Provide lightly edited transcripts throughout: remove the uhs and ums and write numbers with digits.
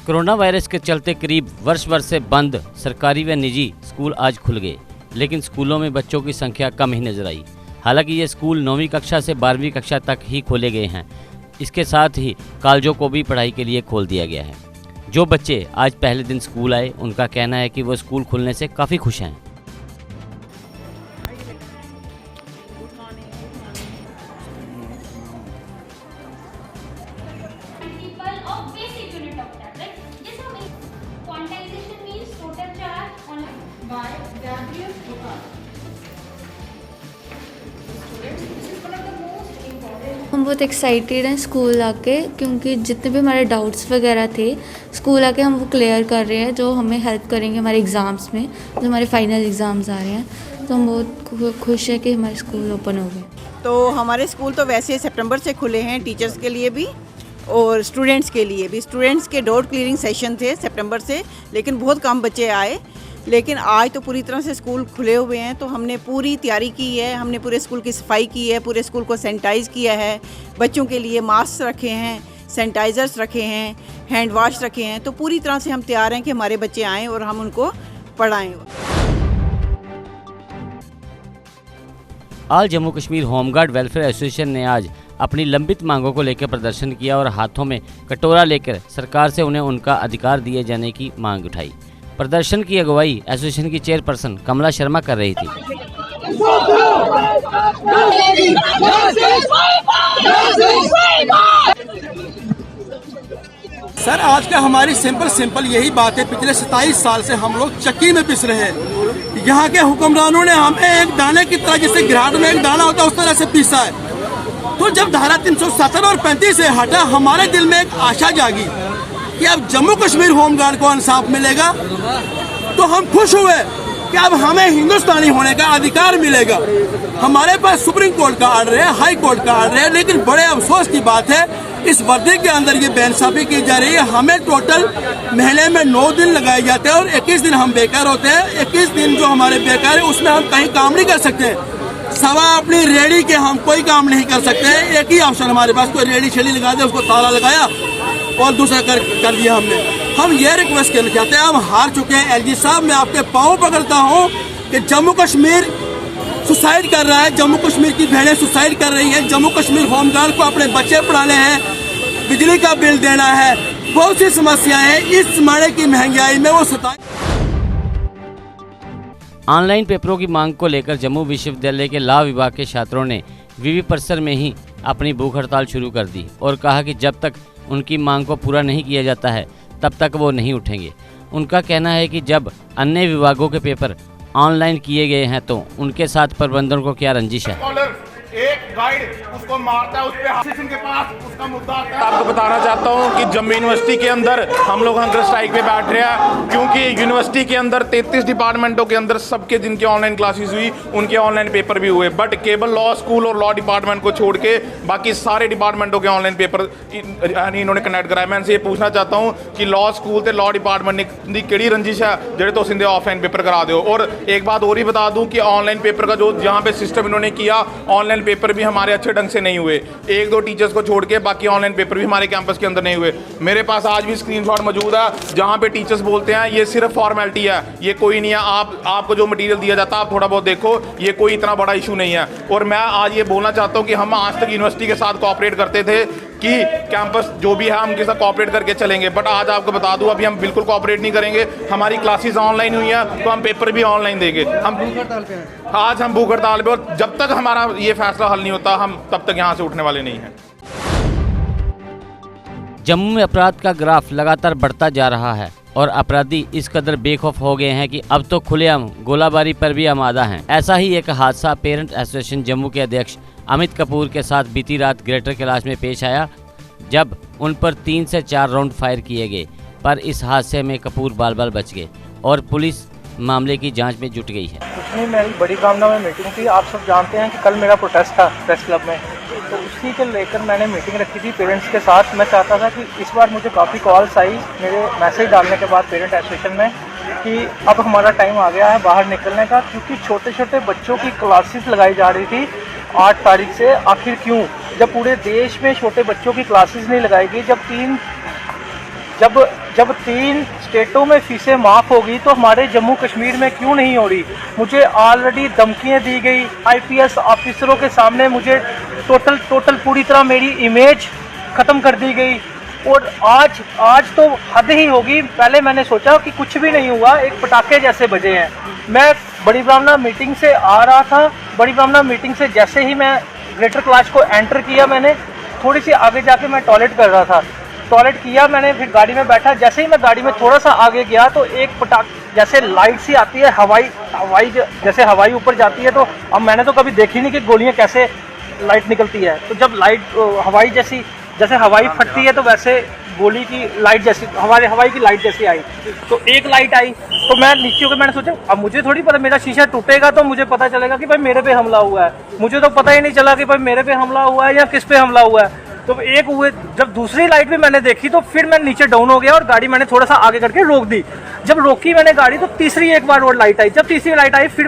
Corona virus के चलते करीब वर्ष भर से बंद सरकारी व निजी स्कूल आज खुल गए, लेकिन स्कूलों में बच्चों की संख्या कम ही नजर आई। हालांकि ये स्कूल 9वीं कक्षा से 12वीं कक्षा तक ही खोले गए हैं। इसके साथ ही कॉलेजों को भी पढ़ाई के लिए खोल दिया गया है। जो बच्चे आज पहले दिन स्कूल आए, उनका कहना है कि वो स्कूल खुलने से काफ़ी खुश हैं। हम बहुत एक्साइटेड हैं स्कूल आके, क्योंकि जितने भी हमारे डाउट्स वगैरह थे स्कूल आके हम वो क्लियर कर रहे हैं, जो हमें हेल्प करेंगे हमारे एग्ज़ाम्स में। जो हमारे फाइनल एग्ज़ाम्स आ रहे हैं, तो हम बहुत खुश हैं कि हमारे स्कूल ओपन हो गए। तो हमारे स्कूल तो वैसे सितंबर से खुले हैं, टीचर्स के लिए भी और स्टूडेंट्स के लिए भी। स्टूडेंट्स के डाउट क्लियरिंग सेशन थे सितंबर से, लेकिन बहुत कम बच्चे आए। लेकिन आज तो पूरी तरह से स्कूल खुले हुए हैं, तो हमने पूरी तैयारी की है। हमने पूरे स्कूल की सफाई की है, पूरे स्कूल को सैनिटाइज़ किया है, बच्चों के लिए मास्क रखे हैं, सैनिटाइज़र्स रखे हैं, हैंड वाश रखे हैं। तो पूरी तरह से हम तैयार हैं कि हमारे बच्चे आएँ और हम उनको पढ़ाएँ। All Jammu Kashmir home guard welfare association ने आज अपनी लंबित मांगों को लेकर प्रदर्शन किया और हाथों में कटोरा लेकर सरकार से उन्हें उनका अधिकार दिए जाने की मांग उठाई। प्रदर्शन की अगुवाई एसोसिएशन की चेयरपर्सन कमला शर्मा कर रही थी। सर, आज का हमारी सिंपल यही बात है। पिछले 27 साल से हम लोग चक्की में पिस रहे हैं। यहाँ के हुक्मरानों ने हमें एक दाने की तरह, जैसे घराट में एक दाना होता है, उस तरह से पीसा है। तो जब धारा 370 और 35 से हटा, हमारे दिल में एक आशा जागी कि अब जम्मू कश्मीर होमगार्ड को इंसाफ मिलेगा। तो हम खुश हुए कि अब हमें हिंदुस्तानी होने का अधिकार मिलेगा। हमारे पास सुप्रीम कोर्ट का आर्डर है, हाई कोर्ट का आर्डर है, लेकिन बड़े अफसोस की बात है इस वर्दी के अंदर ये बेइंसाफी की जा रही है। हमें टोटल महीने में 9 दिन लगाए जाते हैं और 21 दिन हम बेकार होते हैं। 21 दिन जो हमारे बेकार है, उसमें हम कहीं काम नहीं कर सकते। सवा अपनी रेडी के हम कोई काम नहीं कर सकते हैं। एक ही ऑप्शन हमारे पास, कोई रेडी छेड़ी लगा दे, उसको ताला लगाया और दूसरा कर दिया हमने। हम ये रिक्वेस्ट करना चाहते हैं, हम हार चुके हैं। एलजी साहब, मैं आपके पाँव पकड़ता हूँ कि जम्मू कश्मीर सुसाइड कर रहा है, जम्मू कश्मीर की बहनें सुसाइड कर रही हैं, जम्मू कश्मीर होमगार्ड को अपने बच्चे पढ़ाने हैं, बिजली का बिल देना है, बहुत सी समस्याएं हैं। इस महीने की महंगाई में वो ऑनलाइन पेपरों की मांग को लेकर जम्मू विश्वविद्यालय के लॉ विभाग के छात्रों ने विवि परिसर में ही अपनी भूख हड़ताल शुरू कर दी और कहा कि जब तक उनकी मांग को पूरा नहीं किया जाता है, तब तक वो नहीं उठेंगे। उनका कहना है कि जब अन्य विभागों के पेपर ऑनलाइन किए गए हैं, तो उनके साथ प्रबंधन को क्या रंजिश है। एक गाइड उसको मारता है, उस पे के पास उसका मुद्दा आता है। आपको बताना चाहता हूँ कि जम्मू यूनिवर्सिटी के अंदर हम लोग हंगर स्ट्राइक पे बैठ रहे हैं, क्योंकि यूनिवर्सिटी के अंदर 33 डिपार्टमेंटों के अंदर सबके जिनके ऑनलाइन क्लासेस हुई, उनके ऑनलाइन पेपर भी हुए। बट केवल लॉ स्कूल और लॉ डिपार्टमेंट को छोड़ के बाकी सारे डिपार्टमेंटों के ऑनलाइन पेपर इन्होंने कंडक्ट कराए। मैं इनसे ये पूछना चाहता हूँ कि लॉ स्कूल ते लॉ डिपार्टमेंट की केड़ी रंजिश है जेडे तो सिंधे ऑफलाइन पेपर करा दो। और एक बात और ही बता दूँ कि ऑनलाइन पेपर का जो जहाँ पे सिस्टम इन्होंने किया, ऑनलाइन पेपर भी हमारे अच्छे ढंग से नहीं हुए। 1-2 टीचर्स को छोड़ के बाकी ऑनलाइन पेपर भी हमारे कैंपस के अंदर नहीं हुए। मेरे पास आज भी स्क्रीनशॉट मौजूद है जहां पे टीचर्स बोलते हैं ये सिर्फ फॉर्मेलिटी है, ये कोई नहीं है। आपको जो मटेरियल दिया जाता है आप थोड़ा बहुत देखो, ये कोई इतना बड़ा इशू नहीं है। और मैं आज ये बोलना चाहता हूं कि हम आज तक यूनिवर्सिटी के साथ कोऑपरेट करते थे कि कैंपस जो भी है हम उनके साथ कोऑपरेट करके चलेंगे। बट आज आपको बता दूं, अभी हम बिल्कुल कोऑपरेट नहीं करेंगे। हमारी क्लासेस ऑनलाइन हुई हैं तो हम पेपर भी ऑनलाइन देंगे। हम भूख हड़ताल पे हैं, आज हम भूख हड़ताल पे, और जब तक हमारा ये फैसला हल नहीं होता हम तब तक यहाँ से उठने वाले नहीं हैं। जम्मू में अपराध का ग्राफ लगातार बढ़ता जा रहा है और अपराधी इस कदर बेखौफ हो गए हैं कि अब तो खुलेआम गोलाबारी पर भी आमादा हैं। ऐसा ही एक हादसा पेरेंट एसोसिएशन जम्मू के अध्यक्ष अमित कपूर के साथ बीती रात ग्रेटर कैलाश में पेश आया, जब उन पर 3 से 4 राउंड फायर किए गए। पर इस हादसे में कपूर बाल बाल बच गए और पुलिस मामले की जांच में जुट गई है। कुछ नहीं, मेरी बड़ी कामना में मीटिंग थी। आप सब जानते हैं कि कल मेरा प्रोटेस्ट था प्रेस क्लब में, तो उसी के लेकर मैंने मीटिंग रखी थी पेरेंट्स के साथ। मैं चाहता था कि इस बार मुझे काफ़ी कॉल्स आई मेरे मैसेज डालने के बाद पेरेंट एसोसिएशन में कि अब हमारा टाइम आ गया है बाहर निकलने का, क्योंकि छोटे छोटे बच्चों की क्लासेस लगाई जा रही थी 8 तारीख से। आखिर क्यों, जब पूरे देश में छोटे बच्चों की क्लासेस नहीं लगाई गई, जब जब 3 स्टेटों में फीसें माफ़ होगी तो हमारे जम्मू कश्मीर में क्यों नहीं हो रही। मुझे ऑलरेडी धमकियाँ दी गई, IPS ऑफिसरों के सामने मुझे टोटल पूरी तरह मेरी इमेज ख़त्म कर दी गई। और आज तो हद ही होगी। पहले मैंने सोचा कि कुछ भी नहीं हुआ, एक पटाखे जैसे बजे हैं। मैं बड़ी ब्राह्मणा मीटिंग से आ रहा था, बड़ी ब्राह्मणा मीटिंग से जैसे ही मैं ग्रेटर कैलाश को एंटर किया, मैंने थोड़ी सी आगे जाके मैं टॉयलेट कर रहा था। टॉयलेट किया मैंने, फिर गाड़ी में बैठा। जैसे ही मैं गाड़ी में थोड़ा सा आगे गया तो एक जैसे लाइट सी आती है, हवाई जैसे हवाई ऊपर जाती है। तो अब मैंने तो कभी देखी नहीं कि गोलियां कैसे लाइट निकलती है। तो जब लाइट हवाई जैसे हवाई फटती है तो वैसे गोली की लाइट जैसी हवाई की लाइट जैसी आई। तो एक लाइट आई तो मैं नीचे होकर मैंने सोचा अब मुझे थोड़ी पता, मेरा शीशा टूटेगा तो मुझे पता चलेगा कि भाई मेरे पे हमला हुआ है। मुझे तो पता ही नहीं चला कि भाई मेरे पे हमला हुआ है या किस पे हमला हुआ है। तो एक हुए, जब दूसरी लाइट भी मैंने देखी तो फिर मैं नीचे डाउन हो गया और गाड़ी मैंने थोड़ा सा आगे करके रोक दी। जब रोकी मैंने गाड़ी तो तीसरी एक बार और लाइट आई। जब तीसरी लाइट आई फिर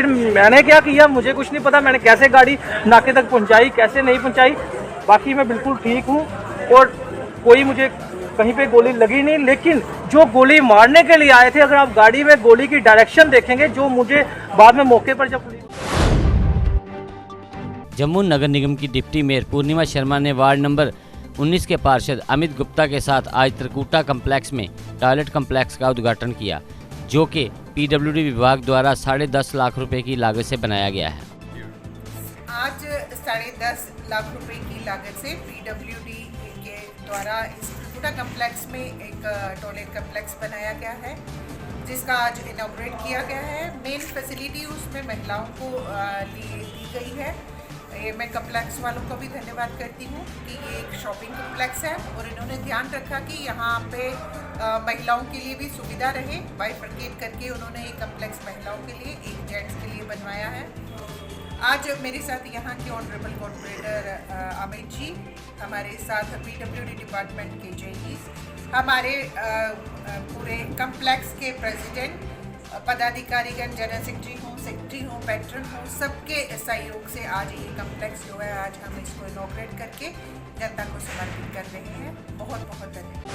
मैंने क्या किया मुझे कुछ नहीं पता, मैंने कैसे गाड़ी नाके तक पहुंचाई, कैसे नहीं पहुंचाई। बाकी मैं बिल्कुल ठीक हूँ और कोई मुझे कहीं पे गोली लगी नहीं। लेकिन जो गोली मारने के लिए आए थे, अगर आप गाड़ी में गोली की डायरेक्शन देखेंगे, जो मुझे बाद में मौके पर जब जम्मू नगर निगम की डिप्टी मेयर पूर्णिमा शर्मा ने वार्ड नंबर 19 के पार्षद अमित गुप्ता के साथ आज त्रिकुटा कम्प्लेक्स में टॉयलेट कम्प्लेक्स का उद्घाटन किया, जो कि PWD विभाग द्वारा 10.5 लाख रुपए की लागत से बनाया गया है। आज 10.5 लाख रुपए की लागत से PWD के द्वारा इस त्रिकुटा कम्प्लेक्स में एक टॉयलेट कम्प्लेक्स बनाया गया है, जिसका आज इनॉग्रेट किया गया है। मेन फैसिलिटी उसमें महिलाओं को दी गई है। ये मैं कम्प्लेक्स वालों को भी धन्यवाद करती हूँ कि ये एक शॉपिंग कम्प्लेक्स है और इन्होंने ध्यान रखा कि यहाँ पे महिलाओं के लिए भी सुविधा रहे। बाइफरकेट करके उन्होंने एक कम्प्लेक्स महिलाओं के लिए, एक जेंट्स के लिए बनवाया है। आज मेरे साथ यहाँ के ऑनरेबल कॉर्पोरेटर अमित जी, हमारे साथ PWD डिपार्टमेंट के JEs, हमारे पूरे कम्प्लेक्स के प्रेसिडेंट, पदाधिकारीगण, जनरल सेक्रेटरी हो, पैट्रन हो, सबके सहयोग से आज ये कम्प्लेक्स जो है आज हम इसको इनॉग्रेट करके जनता को समर्पित कर रहे हैं। बहुत बहुत धन्यवाद।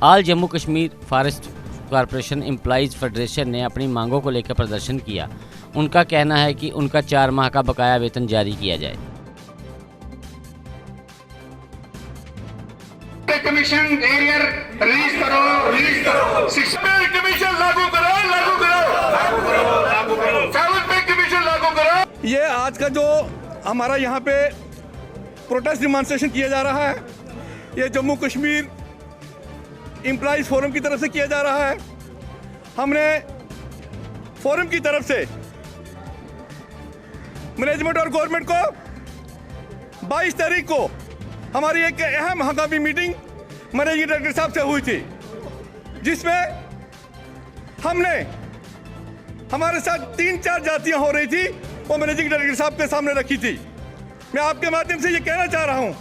All Jammu Kashmir forest corporation employees federation ने अपनी मांगों को लेकर प्रदर्शन किया। उनका कहना है कि उनका 4 माह का बकाया वेतन जारी किया जाए। कमीशन एरियर रिलीज करो, कमीशन लागू करो। ये आज का जो हमारा यहाँ पे प्रोटेस्ट डिमांस्ट्रेशन किया जा रहा है, ये जम्मू कश्मीर एम्प्लॉइज फोरम की तरफ से किया जा रहा है। हमने फोरम की तरफ से मैनेजमेंट और गवर्नमेंट को 22 तारीख को हमारी एक अहम हंगामी मीटिंग मैनेजिंग डायरेक्टर साहब से हुई थी, जिसमें हमने हमारे साथ 3-4 जातियां हो रही थी, वो मैनेजिंग डायरेक्टर साहब के सामने रखी थी। मैं आपके माध्यम से ये कहना चाह रहा हूं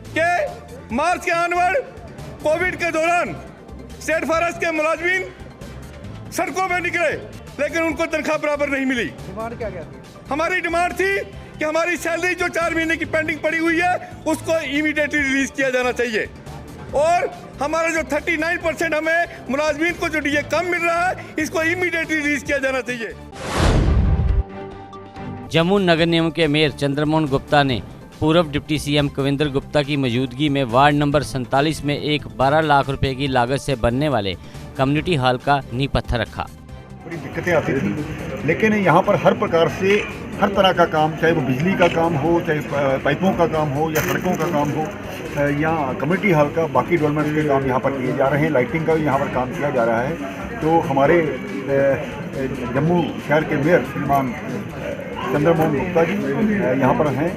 कि मार्च के ऑनवर्ड कोविड के दौरान स्टेट फॉरेस्ट के मुलाजमीन सड़कों में निकले, लेकिन उनको तनख्वाह बराबर नहीं मिली। डिमांड क्या थी? हमारी डिमांड थी कि हमारी सैलरी जो 4 महीने की पेंडिंग पड़ी हुई है उसको इमीडिएटली रिलीज किया जाना चाहिए, और हमारा जो 39% हमें मुलाजमीन को जो डीए कम मिल रहा है इसको इमीडिएटली रिलीज किया जाना चाहिए। जम्मू नगर निगम के मेयर चंद्रमोहन गुप्ता ने पूर्व डिप्टी CM कविंदर गुप्ता की मौजूदगी में वार्ड नंबर 47 में एक 12 लाख रुपए की लागत से बनने वाले कम्युनिटी हॉल का नींव पत्थर रखा। बड़ी दिक्कतें आती थी, लेकिन यहाँ पर हर प्रकार से हर तरह का काम, चाहे वो बिजली का काम हो, चाहे पाइपों का काम हो, या सड़कों का काम हो, या कम्युनिटी हॉल का, बाकी डेवलपमेंट के काम यहाँ पर किए जा रहे हैं। लाइटिंग का भी यहाँ पर काम किया जा रहा है। तो हमारे जम्मू शहर के मेयर श्रीमान चंद्रमोहन गुप्ता जी यहाँ पर हैं,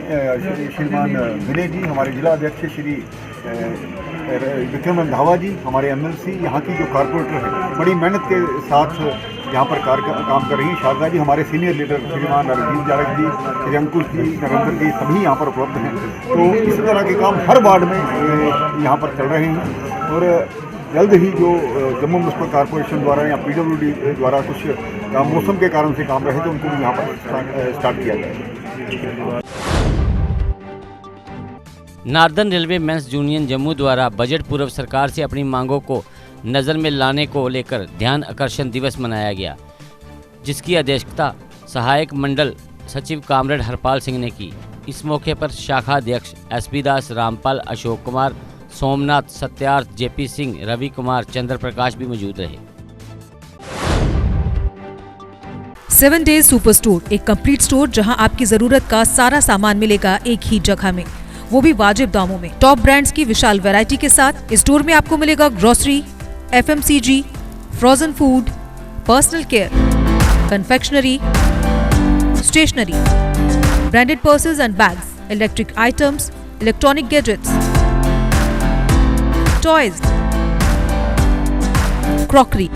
श्रीमान विनय जी, हमारे जिला अध्यक्ष श्री विक्रम रंधावा जी, हमारे MLC, यहाँ की जो कॉर्पोरेटर है, बड़ी मेहनत के साथ यहाँ पर काम कर रही हैं। शारदा जी, हमारे सीनियर लीडर श्रीमान अरजीत जाड़क जी, श्री अंकुश जी, नरेंद्र जी, सभी यहाँ पर उपलब्ध हैं। तो इस तरह के काम हर वार्ड में यहाँ पर चल रहे हैं, और जल्द ही जो जम्मू म्युनिसिपल कॉर्पोरेशन द्वारा या PWD द्वारा कुछ काम मौसम के कारण से काम रहे तो उनको भी यहाँ पर स्टार्ट किया जाएगा। Northern railway men's union Jammu द्वारा बजट पूर्व सरकार से अपनी मांगों को नज़र में लाने को लेकर ध्यान आकर्षण दिवस मनाया गया, जिसकी अध्यक्षता सहायक मंडल सचिव कामरेड हरपाल सिंह ने की। इस मौके पर शाखा अध्यक्ष एसपी दास, रामपाल, अशोक कुमार, सोमनाथ, सत्यार्थ, जेपी सिंह, रवि कुमार, चंद्र प्रकाश भी मौजूद रहे। 7 डेज सुपर स्टोर, एक कंप्लीट स्टोर जहां आपकी जरूरत का सारा सामान मिलेगा एक ही जगह में, वो भी वाजिब दामों में। टॉप ब्रांड्स की विशाल वैरायटी के साथ इस स्टोर में आपको मिलेगा grocery, FMCG, frozen food, personal care, confectionery, stationery, branded purses and bags, electric items, electronic gadgets, toys, crockery.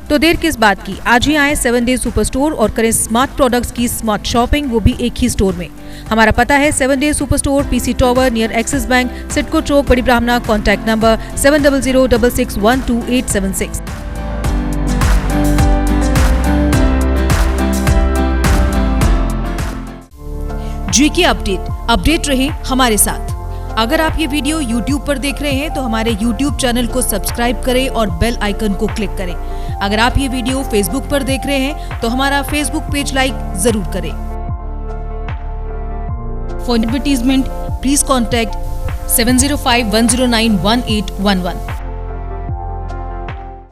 तो देर किस बात की, आज ही आए 7 डेज सुपर स्टोर और करें स्मार्ट प्रोडक्ट्स की स्मार्ट शॉपिंग, वो भी एक ही स्टोर में। हमारा पता है 7 days super store, PC tower near Axis bank, CIDCO Chowk, Bari Brahmana. Contact number 7006612876। GK update रहे हमारे साथ। अगर आप ये वीडियो YouTube पर देख रहे हैं तो हमारे YouTube चैनल को सब्सक्राइब करें और बेल आइकन को क्लिक करें। अगर आप ये वीडियो Facebook पर देख रहे हैं तो हमारा Facebook पेज लाइक जरूर करें। For advertisement please contact 7051091811।